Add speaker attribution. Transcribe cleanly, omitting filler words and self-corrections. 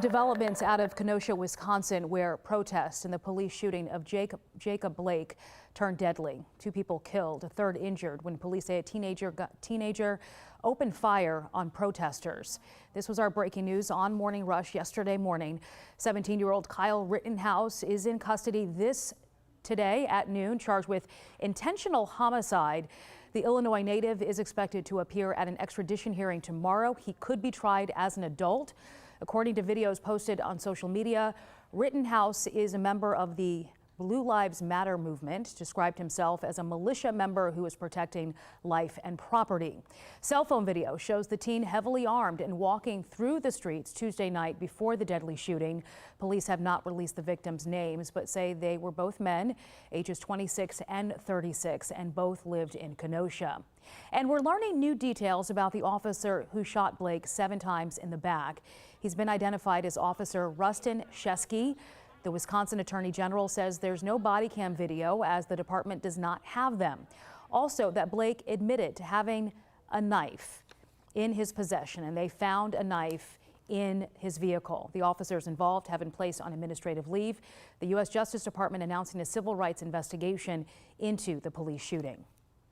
Speaker 1: Developments out of Kenosha, Wisconsin, where protests in the police shooting of Jacob Blake turned deadly. 2 people killed, a third injured when police say a teenager opened fire on protesters. This was our breaking news on Morning Rush yesterday morning. 17-year-old Kyle Rittenhouse is in custody today at noon, charged with intentional homicide. The Illinois native is expected to appear at an extradition hearing tomorrow. He could be tried as an adult. According to videos posted on social media, Rittenhouse is a member of the Blue Lives Matter movement, described himself as a militia member who is protecting life and property. Cell phone video shows the teen heavily armed and walking through the streets Tuesday night before the deadly shooting. Police have not released the victims' names, but say they were both men, ages 26 and 36, and both lived in Kenosha. And we're learning new details about the officer who shot Blake 7 times in the back. He's been identified as Officer Rustin Shesky. The Wisconsin Attorney General says there's no body cam video as the department does not have them. Also, that Blake admitted to having a knife in his possession, and they found a knife in his vehicle. The officers involved have been placed on administrative leave. The U.S. Justice Department announcing a civil rights investigation into the police shooting.